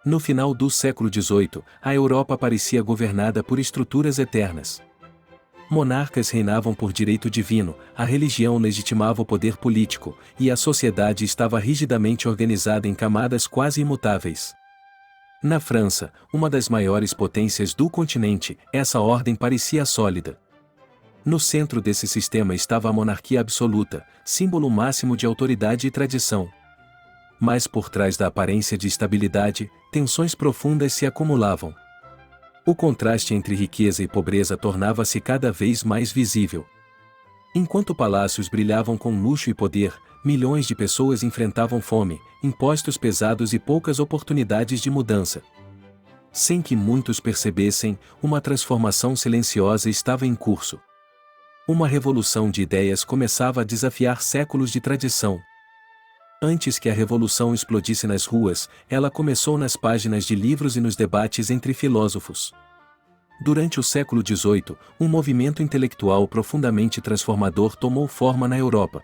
No final do século XVIII, a Europa parecia governada por estruturas eternas. Monarcas reinavam por direito divino, a religião legitimava o poder político, e a sociedade estava rigidamente organizada em camadas quase imutáveis. Na França, uma das maiores potências do continente, essa ordem parecia sólida. No centro desse sistema estava a monarquia absoluta, símbolo máximo de autoridade e tradição. Mas por trás da aparência de estabilidade, tensões profundas se acumulavam. O contraste entre riqueza e pobreza tornava-se cada vez mais visível. Enquanto palácios brilhavam com luxo e poder, milhões de pessoas enfrentavam fome, impostos pesados e poucas oportunidades de mudança. Sem que muitos percebessem, uma transformação silenciosa estava em curso. Uma revolução de ideias começava a desafiar séculos de tradição. Antes que a revolução explodisse nas ruas, ela começou nas páginas de livros e nos debates entre filósofos. Durante o século XVIII, um movimento intelectual profundamente transformador tomou forma na Europa.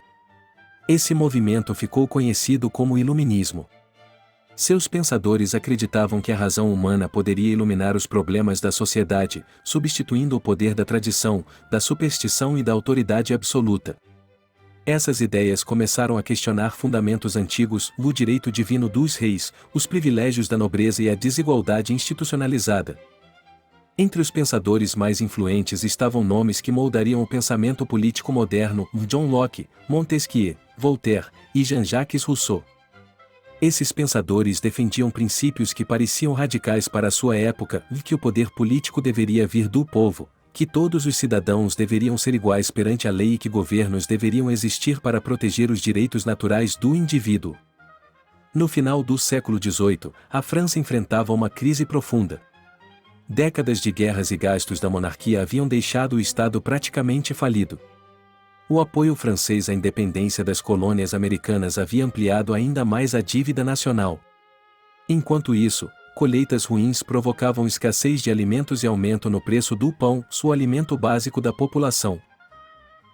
Esse movimento ficou conhecido como Iluminismo. Seus pensadores acreditavam que a razão humana poderia iluminar os problemas da sociedade, substituindo o poder da tradição, da superstição e da autoridade absoluta. Essas ideias começaram a questionar fundamentos antigos, o direito divino dos reis, os privilégios da nobreza e a desigualdade institucionalizada. Entre os pensadores mais influentes estavam nomes que moldariam o pensamento político moderno: John Locke, Montesquieu, Voltaire e Jean-Jacques Rousseau. Esses pensadores defendiam princípios que pareciam radicais para a sua época, que o poder político deveria vir do povo, que todos os cidadãos deveriam ser iguais perante a lei e que governos deveriam existir para proteger os direitos naturais do indivíduo. No final do século XVIII, a França enfrentava uma crise profunda. Décadas de guerras e gastos da monarquia haviam deixado o Estado praticamente falido. O apoio francês à independência das colônias americanas havia ampliado ainda mais a dívida nacional. Enquanto isso, colheitas ruins provocavam escassez de alimentos e aumento no preço do pão, o alimento básico da população.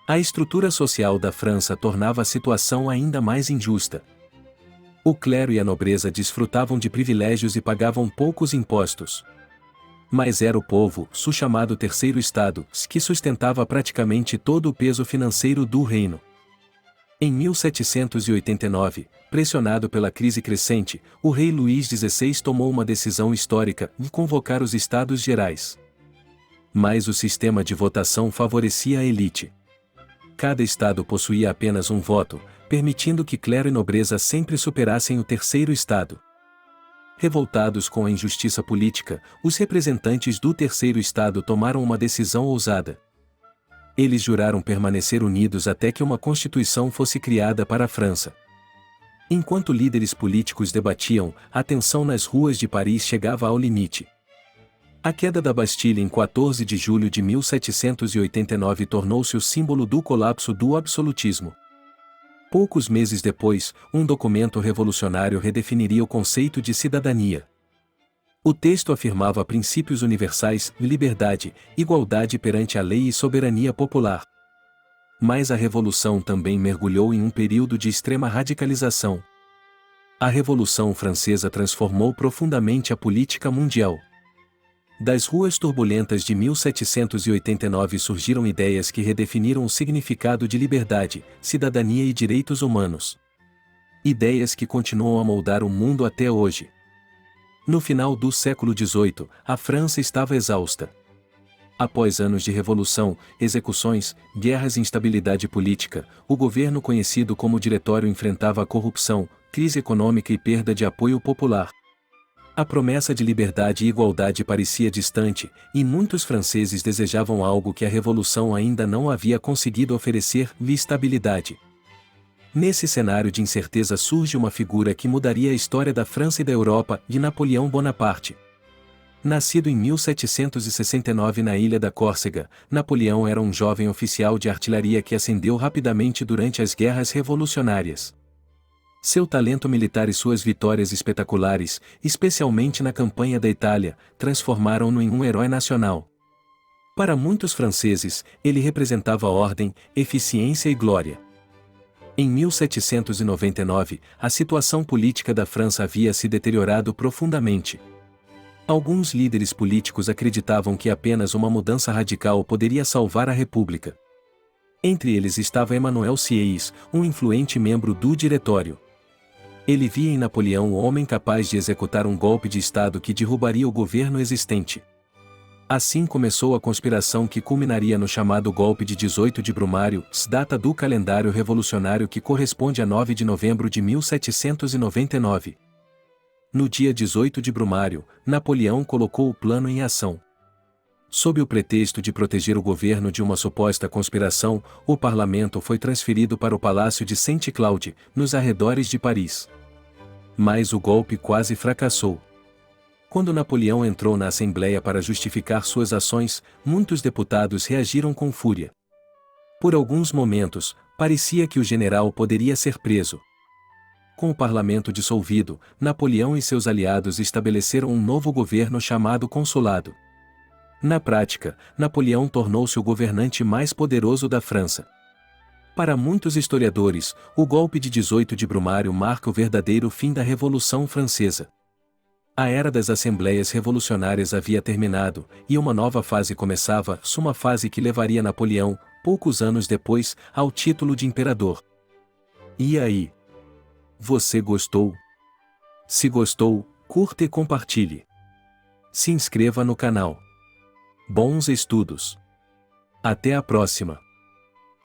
A estrutura social da França tornava a situação ainda mais injusta. O clero e a nobreza desfrutavam de privilégios e pagavam poucos impostos. Mas era o povo, o chamado Terceiro Estado, que sustentava praticamente todo o peso financeiro do reino. Em 1789, pressionado pela crise crescente, o rei Luís XVI tomou uma decisão histórica de convocar os Estados Gerais. Mas o sistema de votação favorecia a elite. Cada estado possuía apenas um voto, permitindo que clero e nobreza sempre superassem o Terceiro Estado. Revoltados com a injustiça política, os representantes do Terceiro Estado tomaram uma decisão ousada. Eles juraram permanecer unidos até que uma constituição fosse criada para a França. Enquanto líderes políticos debatiam, a tensão nas ruas de Paris chegava ao limite. A queda da Bastilha em 14 de julho de 1789 tornou-se o símbolo do colapso do absolutismo. Poucos meses depois, um documento revolucionário redefiniria o conceito de cidadania. O texto afirmava princípios universais, liberdade, igualdade perante a lei e soberania popular. Mas a Revolução também mergulhou em um período de extrema radicalização. A Revolução Francesa transformou profundamente a política mundial. Das ruas turbulentas de 1789 surgiram ideias que redefiniram o significado de liberdade, cidadania e direitos humanos. Ideias que continuam a moldar o mundo até hoje. No final do século XVIII, a França estava exausta. Após anos de revolução, execuções, guerras e instabilidade política, o governo conhecido como Diretório enfrentava a corrupção, crise econômica e perda de apoio popular. A promessa de liberdade e igualdade parecia distante, e muitos franceses desejavam algo que a Revolução ainda não havia conseguido oferecer: estabilidade. Nesse cenário de incerteza surge uma figura que mudaria a história da França e da Europa, de Napoleão Bonaparte. Nascido em 1769 na ilha da Córcega, Napoleão era um jovem oficial de artilharia que ascendeu rapidamente durante as guerras revolucionárias. Seu talento militar e suas vitórias espetaculares, especialmente na campanha da Itália, transformaram-no em um herói nacional. Para muitos franceses, ele representava ordem, eficiência e glória. Em 1799, a situação política da França havia se deteriorado profundamente. Alguns líderes políticos acreditavam que apenas uma mudança radical poderia salvar a República. Entre eles estava Emmanuel Sieyès, um influente membro do diretório. Ele via em Napoleão o homem capaz de executar um golpe de Estado que derrubaria o governo existente. Assim começou a conspiração que culminaria no chamado golpe de 18 de Brumário, data do calendário revolucionário que corresponde a 9 de novembro de 1799. No dia 18 de Brumário, Napoleão colocou o plano em ação. Sob o pretexto de proteger o governo de uma suposta conspiração, o parlamento foi transferido para o Palácio de Saint-Cloud, nos arredores de Paris. Mas o golpe quase fracassou. Quando Napoleão entrou na Assembleia para justificar suas ações, muitos deputados reagiram com fúria. Por alguns momentos, parecia que o general poderia ser preso. Com o parlamento dissolvido, Napoleão e seus aliados estabeleceram um novo governo chamado Consulado. Na prática, Napoleão tornou-se o governante mais poderoso da França. Para muitos historiadores, o golpe de 18 de Brumário marca o verdadeiro fim da Revolução Francesa. A era das Assembleias Revolucionárias havia terminado, e uma nova fase começava, uma fase que levaria Napoleão, poucos anos depois, ao título de imperador. E aí? Você gostou? Se gostou, curta e compartilhe. Se inscreva no canal. Bons estudos! Até a próxima!